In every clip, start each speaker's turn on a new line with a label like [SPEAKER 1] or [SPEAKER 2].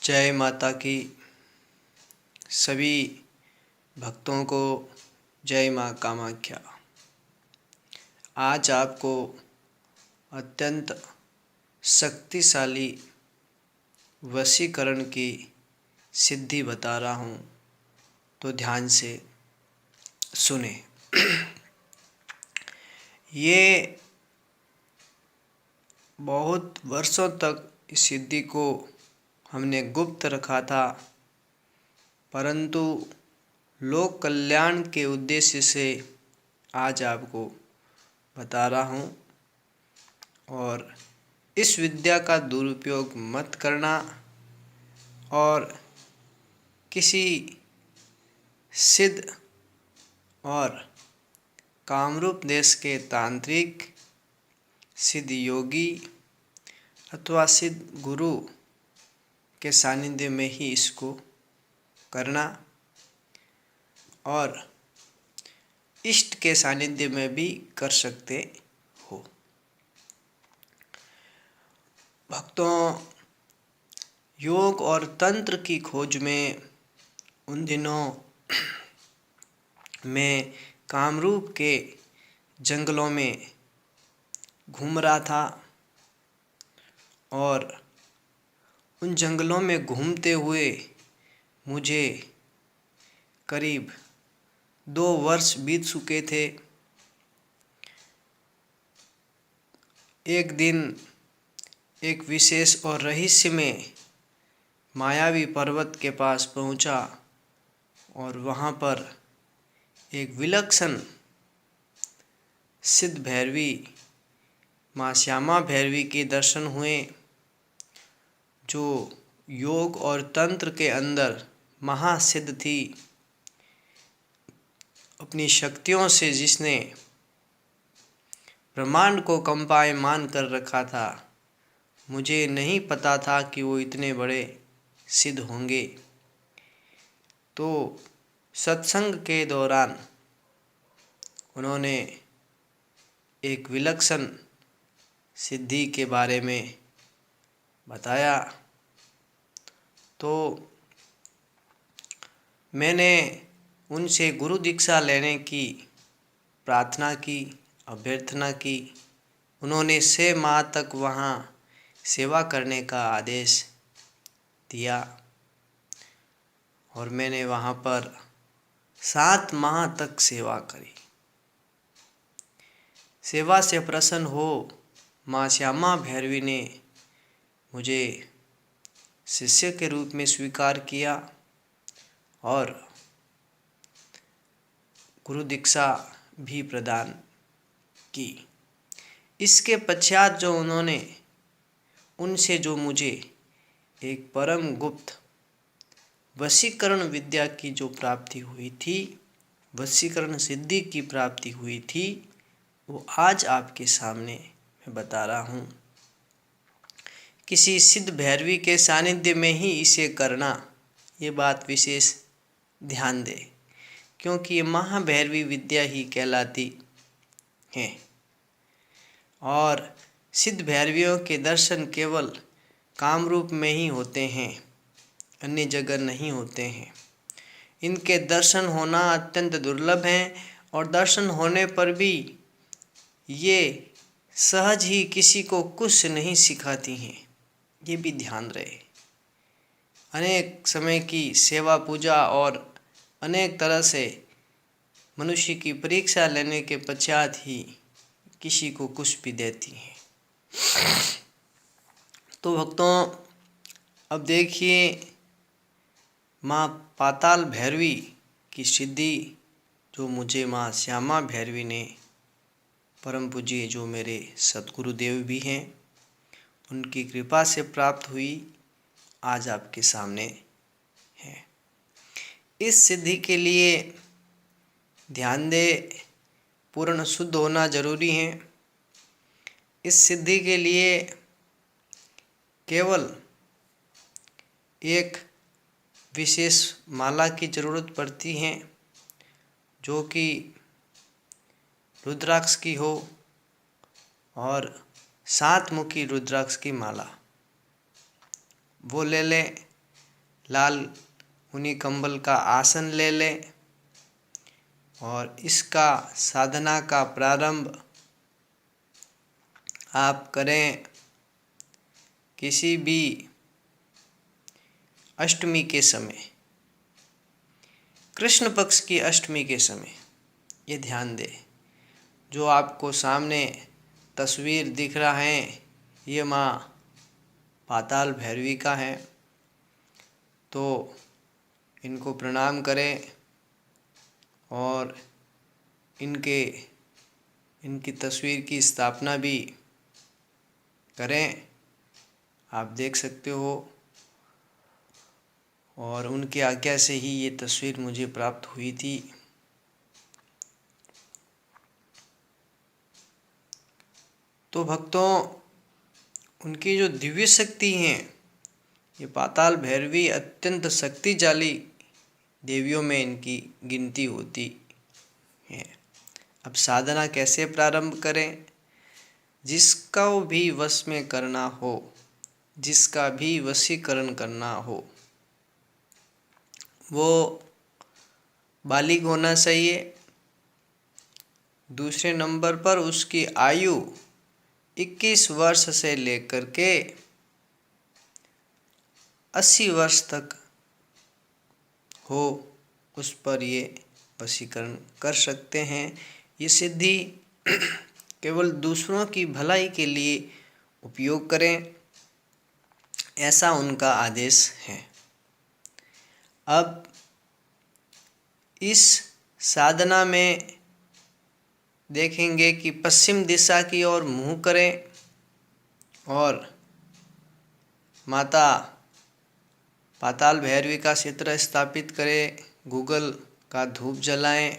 [SPEAKER 1] जय माता की। सभी भक्तों को जय माँ कामाख्या। आज आपको अत्यंत शक्तिशाली वशीकरण की सिद्धि बता रहा हूँ, तो ध्यान से सुने। ये बहुत वर्षों तक इस सिद्धि को हमने गुप्त रखा था, परंतु लोक कल्याण के उद्देश्य से आज आपको बता रहा हूँ। और इस विद्या का दुरुपयोग मत करना और किसी सिद्ध और कामरूप देश के तांत्रिक, सिद्ध योगी अथवा सिद्ध गुरु के सानिध्य में ही इसको करना और इष्ट के सानिध्य में भी कर सकते हो। भक्तों, योग और तंत्र की खोज में उन दिनों मैं कामरूप के जंगलों में घूम रहा था और उन जंगलों में घूमते हुए मुझे करीब 2 वर्ष बीत चुके थे। एक दिन एक विशेष और रहस्यमय मायावी पर्वत के पास पहुंचा और वहां पर एक विलक्षण सिद्ध भैरवी माँ श्यामा भैरवी के दर्शन हुए, जो योग और तंत्र के अंदर महासिद्ध थी। अपनी शक्तियों से जिसने ब्रह्मांड को कंपायमान कर रखा था, मुझे नहीं पता था कि वो इतने बड़े सिद्ध होंगे। तो सत्संग के दौरान उन्होंने एक विलक्षण सिद्धि के बारे में बताया, तो मैंने उनसे गुरु दीक्षा लेने की प्रार्थना की, अभ्यर्थना की। उन्होंने 6 माह तक वहाँ सेवा करने का आदेश दिया और मैंने वहाँ पर 7 माह तक सेवा करी। सेवा से प्रसन्न हो माँ श्यामा भैरवी ने मुझे शिष्य के रूप में स्वीकार किया और गुरु दीक्षा भी प्रदान की। इसके पश्चात जो उन्होंने उनसे जो मुझे एक परम गुप्त वशीकरण विद्या की जो प्राप्ति हुई थी, वशीकरण सिद्धि की प्राप्ति हुई थी, वो आज आपके सामने मैं बता रहा हूँ। किसी सिद्ध भैरवी के सानिध्य में ही इसे करना, ये बात विशेष ध्यान दे, क्योंकि ये महाभैरवी विद्या ही कहलाती है और सिद्ध भैरवियों के दर्शन केवल कामरूप में ही होते हैं, अन्य जगह नहीं होते हैं। इनके दर्शन होना अत्यंत दुर्लभ है और दर्शन होने पर भी ये सहज ही किसी को कुछ नहीं सिखाती हैं, ये भी ध्यान रहे। अनेक समय की सेवा पूजा और अनेक तरह से मनुष्य की परीक्षा लेने के पश्चात ही किसी को कुछ भी देती हैं। तो भक्तों, अब देखिए माँ पाताल भैरवी की सिद्धि जो मुझे माँ श्यामा भैरवी ने, परम पूज्य जो मेरे सतगुरुदेव भी हैं, उनकी कृपा से प्राप्त हुई, आज आपके सामने है। इस सिद्धि के लिए ध्यान दे, पूर्ण शुद्ध होना जरूरी है। इस सिद्धि के लिए केवल एक विशेष माला की जरूरत पड़ती है, जो कि रुद्राक्ष की हो और 7 मुखी रुद्राक्ष की माला वो ले लें। लाल ऊनी कंबल का आसन ले लें और इसका साधना का प्रारंभ आप करें किसी भी अष्टमी के समय, कृष्ण पक्ष की अष्टमी के समय। ये ध्यान दें, जो आपको सामने तस्वीर दिख रहा है ये माँ पाताल भैरवी का है, तो इनको प्रणाम करें और इनकी तस्वीर की स्थापना भी करें। आप देख सकते हो, और उनकी आज्ञा से ही ये तस्वीर मुझे प्राप्त हुई थी। तो भक्तों, उनकी जो दिव्य शक्ति हैं, ये पाताल भैरवी अत्यंत शक्तिशाली देवियों में इनकी गिनती होती है। अब साधना कैसे प्रारंभ करें? जिसका भी वश में करना हो, जिसका भी वशीकरण करना हो, वो बालिग होना चाहिए। दूसरे नंबर पर उसकी आयु 21 वर्ष से लेकर के 80 वर्ष तक हो, उस पर ये वशीकरण कर सकते हैं। ये सिद्धि केवल दूसरों की भलाई के लिए उपयोग करें, ऐसा उनका आदेश है। अब इस साधना में देखेंगे कि पश्चिम दिशा की ओर मुँह करें और माता पाताल भैरवी का चित्र स्थापित करें, गूगल का धूप जलाएं,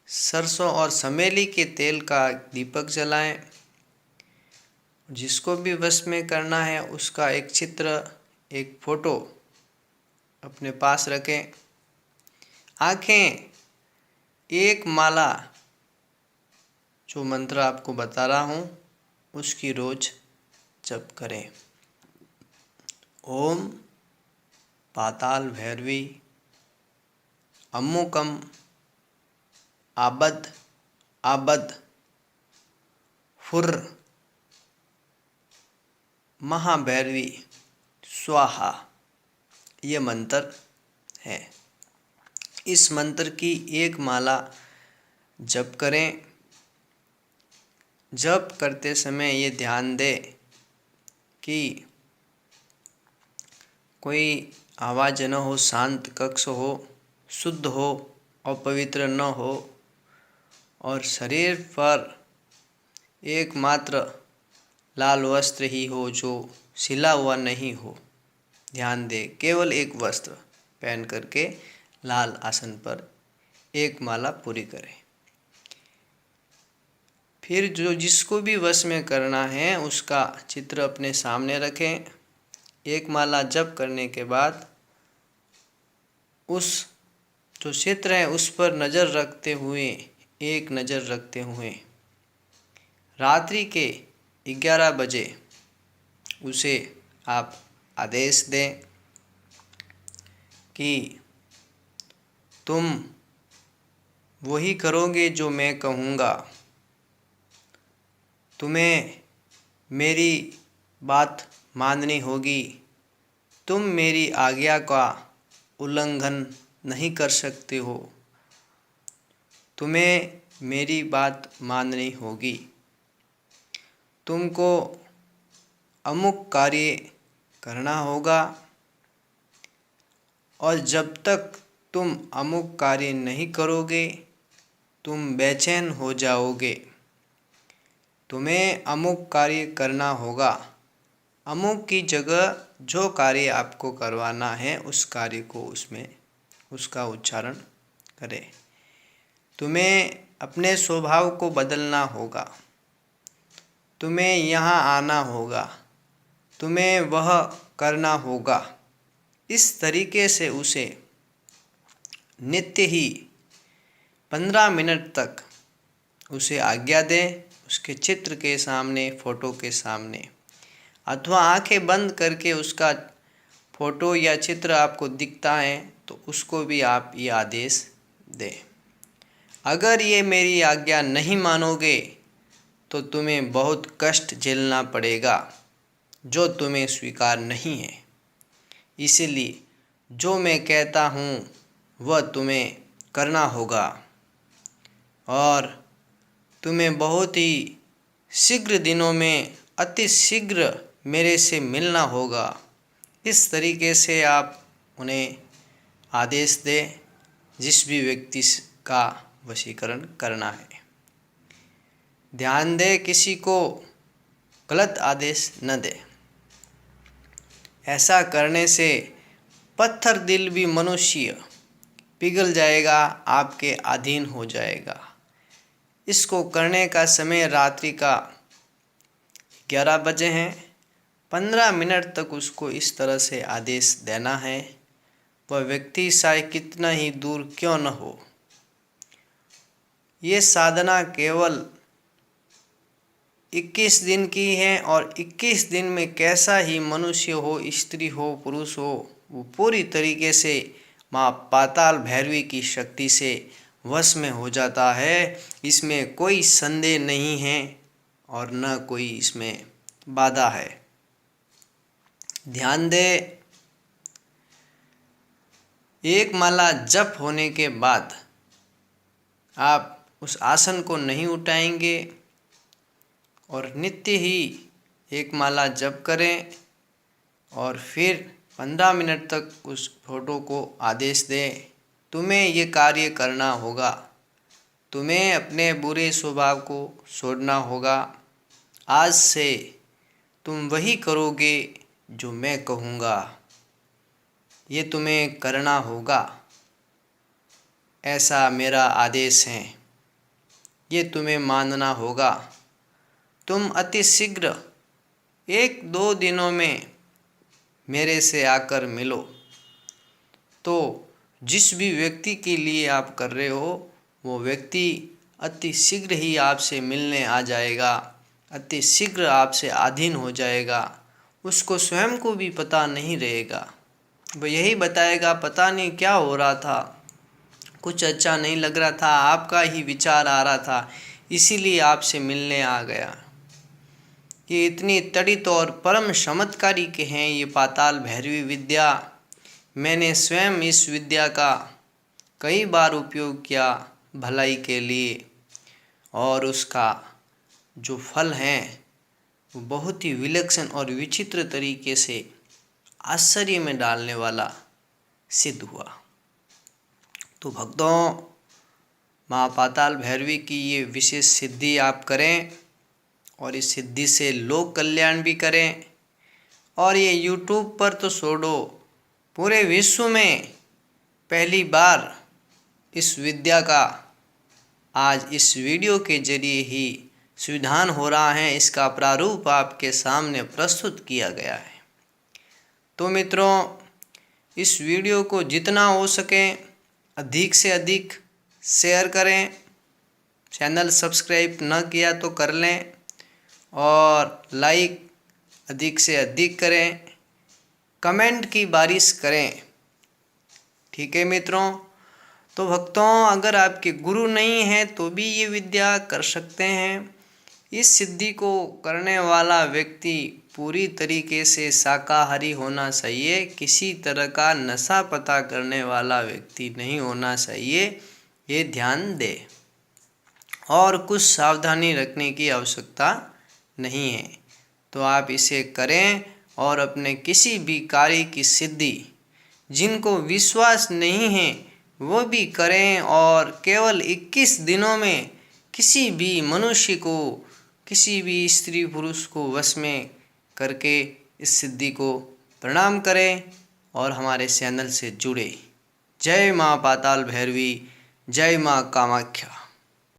[SPEAKER 1] सरसों और चमेली के तेल का दीपक जलाएं। जिसको भी वश में करना है उसका एक चित्र, एक फोटो अपने पास रखें। आँखें एक माला, जो मंत्र आपको बता रहा हूँ उसकी रोज जप करें। ओम पाताल भैरवी अम्मुकम आबद आबद फुर महाभैरवी स्वाहा, ये मंत्र है। इस मंत्र की एक माला जप करें। जप करते समय ये ध्यान दें कि कोई आवाज़ न हो, शांत कक्ष हो, शुद्ध हो, अपवित्र न हो, और शरीर पर एकमात्र लाल वस्त्र ही हो जो सिला हुआ नहीं हो। ध्यान दें, केवल एक वस्त्र पहन करके लाल आसन पर एक माला पूरी करें। फिर जो जिसको भी वश में करना है उसका चित्र अपने सामने रखें। एक माला जप करने के बाद उस जो चित्र है उस पर नज़र रखते हुए, एक नज़र रखते हुए रात्रि के 11 बजे उसे आप आदेश दें कि तुम वही करोगे जो मैं कहूँगा, तुम्हें मेरी बात माननी होगी, तुम मेरी आज्ञा का उल्लंघन नहीं कर सकते हो, तुम्हें मेरी बात माननी होगी। तुमको अमुक कार्य करना होगा और जब तक तुम अमुक कार्य नहीं करोगे तुम बेचैन हो जाओगे। तुम्हें अमुक कार्य करना होगा। अमुक की जगह जो कार्य आपको करवाना है उस कार्य को उसमें उसका उच्चारण करें। तुम्हें अपने स्वभाव को बदलना होगा, तुम्हें यहाँ आना होगा, तुम्हें वह करना होगा। इस तरीके से उसे नित्य ही 15 मिनट तक उसे आज्ञा दें, उसके चित्र के सामने, फोटो के सामने, अथवा आंखें बंद करके उसका फोटो या चित्र आपको दिखता है तो उसको भी आप ये आदेश दें। अगर ये मेरी आज्ञा नहीं मानोगे तो तुम्हें बहुत कष्ट झेलना पड़ेगा जो तुम्हें स्वीकार नहीं है। इसलिए जो मैं कहता हूँ वह तुम्हें करना होगा और तुम्हें बहुत ही शीघ्र दिनों में अति शीघ्र मेरे से मिलना होगा। इस तरीके से आप उन्हें आदेश दें जिस भी व्यक्ति का वशीकरण करना है। ध्यान दें, किसी को गलत आदेश न दें। ऐसा करने से पत्थर दिल भी मनुष्य पिघल जाएगा, आपके अधीन हो जाएगा। इसको करने का समय रात्रि का 11 बजे है। 15 मिनट तक उसको इस तरह से आदेश देना है, वह व्यक्ति चाहे कितना ही दूर क्यों न हो। ये साधना केवल 21 दिन की है और 21 दिन में कैसा ही मनुष्य हो, स्त्री हो, पुरुष हो, वो पूरी तरीके से माँ पाताल भैरवी की शक्ति से वश में हो जाता है। इसमें कोई संदेह नहीं है और न कोई इसमें बाधा है। ध्यान दें, एक माला जप होने के बाद आप उस आसन को नहीं उठाएंगे और नित्य ही एक माला जप करें और फिर 15 मिनट तक उस फोटो को आदेश दें, तुम्हें ये कार्य करना होगा, तुम्हें अपने बुरे स्वभाव को छोड़ना होगा। आज से तुम वही करोगे जो मैं कहूँगा, ये तुम्हें करना होगा, ऐसा मेरा आदेश है, ये तुम्हें मानना होगा। तुम अति शीघ्र 1-2 दिनों में मेरे से आकर मिलो। तो जिस भी व्यक्ति के लिए आप कर रहे हो वो व्यक्ति अति शीघ्र ही आपसे मिलने आ जाएगा, अति शीघ्र आपसे अधीन हो जाएगा। उसको स्वयं को भी पता नहीं रहेगा, वह यही बताएगा पता नहीं क्या हो रहा था, कुछ अच्छा नहीं लग रहा था, आपका ही विचार आ रहा था, इसीलिए आपसे मिलने आ गया। ये इतनी तड़ित और परम चमत्कारी के हैं ये पाताल भैरवी विद्या। मैंने स्वयं इस विद्या का कई बार उपयोग किया भलाई के लिए और उसका जो फल है वो बहुत ही विलक्षण और विचित्र तरीके से आश्चर्य में डालने वाला सिद्ध हुआ। तो भक्तों, माँ पाताल भैरवी की ये विशेष सिद्धि आप करें और इस सिद्धि से लोक कल्याण भी करें। और ये YouTube पर तो छोड़ो, पूरे विश्व में पहली बार इस विद्या का आज इस वीडियो के जरिए ही संविधान हो रहा है, इसका प्रारूप आपके सामने प्रस्तुत किया गया है। तो मित्रों, इस वीडियो को जितना हो सके अधिक से अधिक शेयर करें। चैनल सब्सक्राइब न किया तो कर लें और लाइक अधिक से अधिक करें, कमेंट की बारिश करें। ठीक है मित्रों। तो भक्तों, अगर आपके गुरु नहीं हैं तो भी ये विद्या कर सकते हैं। इस सिद्धि को करने वाला व्यक्ति पूरी तरीके से शाकाहारी होना चाहिए, किसी तरह का नशा पता करने वाला व्यक्ति नहीं होना चाहिए, ये ध्यान दे। और कुछ सावधानी रखने की आवश्यकता नहीं है। तो आप इसे करें और अपने किसी भी कार्य की सिद्धि, जिनको विश्वास नहीं है वो भी करें और केवल 21 दिनों में किसी भी मनुष्य को, किसी भी स्त्री पुरुष को वश में करके इस सिद्धि को प्रणाम करें और हमारे चैनल से जुड़े। जय माँ पाताल भैरवी, जय माँ कामाख्या।